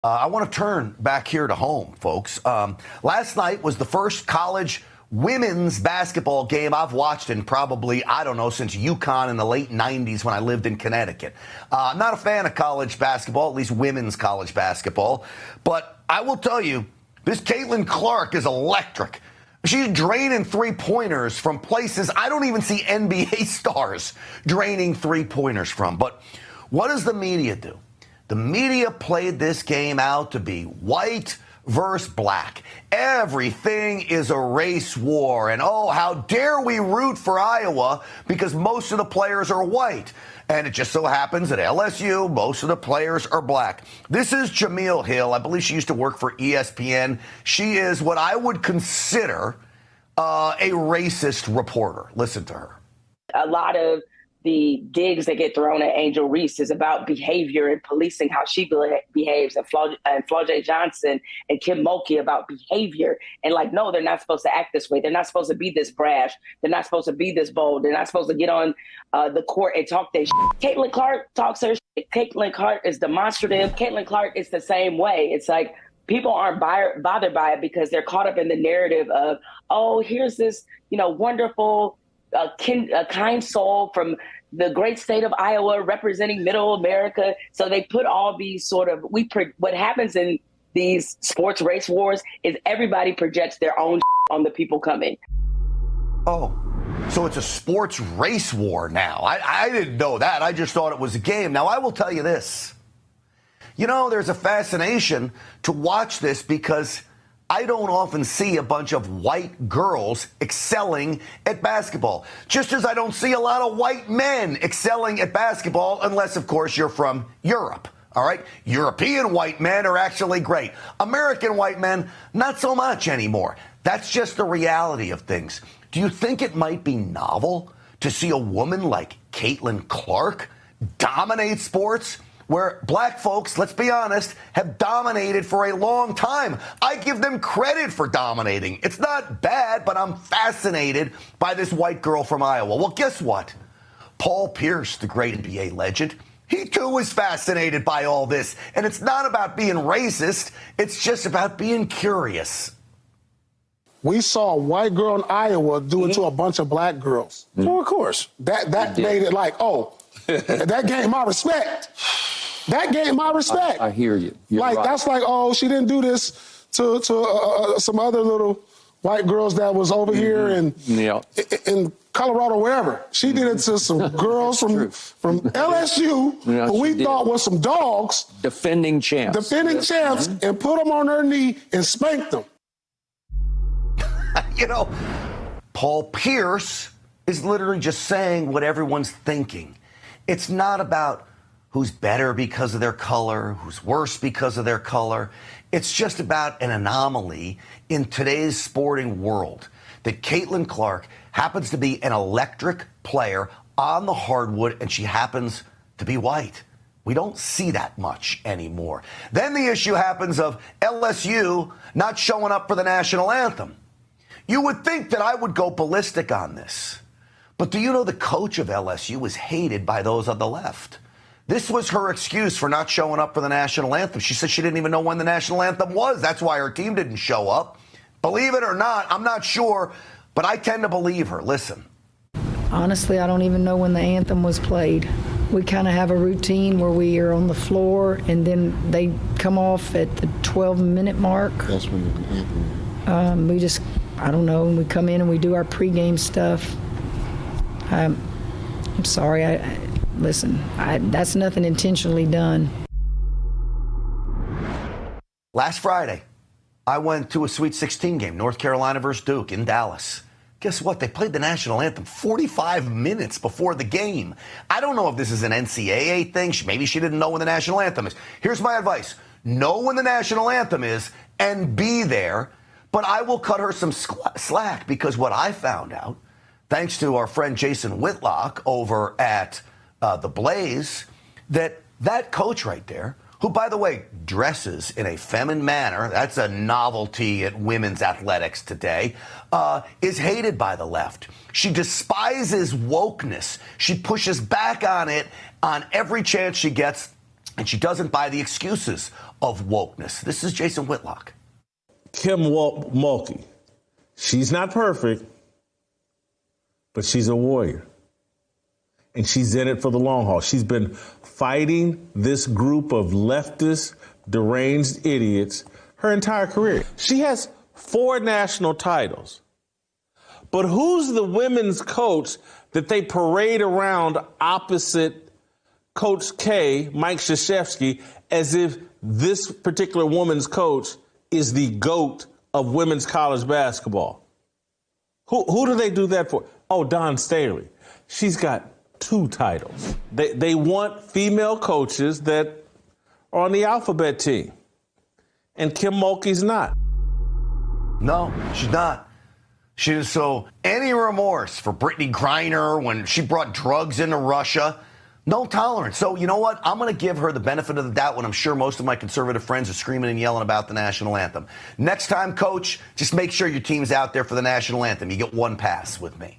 I want to turn back here to home, folks. Last night was the first college women's basketball game I've watched in probably, I don't know, since UConn in the late 90s when I lived in Connecticut. I'm not a fan of college basketball, at least women's college basketball. But I will tell you, this Caitlin Clark is electric. She's draining three-pointers from places I don't even see NBA stars draining three-pointers from. But what does the media do? The media played this game out to be white versus black. Everything is a race war. And oh, how dare we root for Iowa because most of the players are white. And it just so happens at LSU, most of the players are black. This is Jameel Hill. I believe she used to work for ESPN. She is what I would consider a racist reporter. Listen to her. A lot of the digs that get thrown at Angel Reese is about behavior and policing how she behaves, and Flau'jae Johnson and Kim Mulkey about behavior. And like, no, they're not supposed to act this way. They're not supposed to be this brash. They're not supposed to be this bold. They're not supposed to get on the court and talk their shit. Caitlin Clark talks her shit. Caitlin Clark is demonstrative. Caitlin Clark is the same way. It's like people aren't bothered by it because they're caught up in the narrative of, oh, here's this, wonderful, a kind soul from the great state of Iowa representing middle America. So they put all these sort of, what happens in these sports race wars is everybody projects their own on the people coming. Oh, so it's a sports race war now. I didn't know that. I just thought it was a game. Now, I will tell you this. There's a fascination to watch this because I don't often see a bunch of white girls excelling at basketball, just as I don't see a lot of white men excelling at basketball, unless, of course, you're from Europe. All right. European white men are actually great. American white men, not so much anymore. That's just the reality of things. Do you think it might be novel to see a woman like Caitlin Clark dominate sports where black folks, let's be honest, have dominated for a long time? I give them credit for dominating. It's not bad, but I'm fascinated by this white girl from Iowa. Well, guess what? Paul Pierce, the great NBA legend, he too is fascinated by all this. And it's not about being racist. It's just about being curious. We saw a white girl in Iowa do it to a bunch of black girls. Well, of course. That made it like, oh, that gained my respect. That gained my respect. I hear you. You're like, right. That's like, oh, she didn't do this to some other little white girls that was over here in Colorado, wherever. She did it to some girls from LSU who we thought was some dogs. Defending champs. And put them on their knee and spanked them. Paul Pierce is literally just saying what everyone's thinking. It's not about who's better because of their color, who's worse because of their color. It's just about an anomaly in today's sporting world that Caitlin Clark happens to be an electric player on the hardwood, and she happens to be white. We don't see that much anymore. Then the issue happens of LSU not showing up for the national anthem. You would think that I would go ballistic on this. But do you know the coach of LSU is hated by those on the left? This was her excuse for not showing up for the national anthem. She said she didn't even know when the national anthem was. That's why her team didn't show up. Believe it or not, I'm not sure, but I tend to believe her. Listen. Honestly, I don't even know when the anthem was played. We kind of have a routine where we are on the floor, and then they come off at the 12-minute mark. That's when the anthem. We just, I don't know, we come in and we do our pregame stuff. I'm sorry, listen, that's nothing intentionally done. Last Friday, I went to a Sweet 16 game, North Carolina versus Duke in Dallas. Guess what? They played the national anthem 45 minutes before the game. I don't know if this is an NCAA thing. Maybe she didn't know when the national anthem is. Here's my advice. Know when the national anthem is and be there. But I will cut her some slack because what I found out, thanks to our friend Jason Whitlock over at the Blaze, that coach right there, who, by the way, dresses in a feminine manner, that's a novelty at women's athletics today, is hated by the left. She despises wokeness. She pushes back on it on every chance she gets. And she doesn't buy the excuses of wokeness. This is Jason Whitlock. Kim Mulkey. She's not perfect, but she's a warrior. And she's in it for the long haul. She's been fighting this group of leftist, deranged idiots her entire career. She has 4 national titles. But who's the women's coach that they parade around opposite Coach K, Mike Krzyzewski, as if this particular woman's coach is the GOAT of women's college basketball? Who do they do that for? Oh, Dawn Staley. She's got 2 titles. They want female coaches that are on the alphabet team. And Kim Mulkey's not. No, she's not. She doesn't show any remorse for Brittany Griner when she brought drugs into Russia. No tolerance. So you know what? I'm going to give her the benefit of the doubt when I'm sure most of my conservative friends are screaming and yelling about the national anthem. Next time, Coach, just make sure your team's out there for the national anthem. You get 1 pass with me.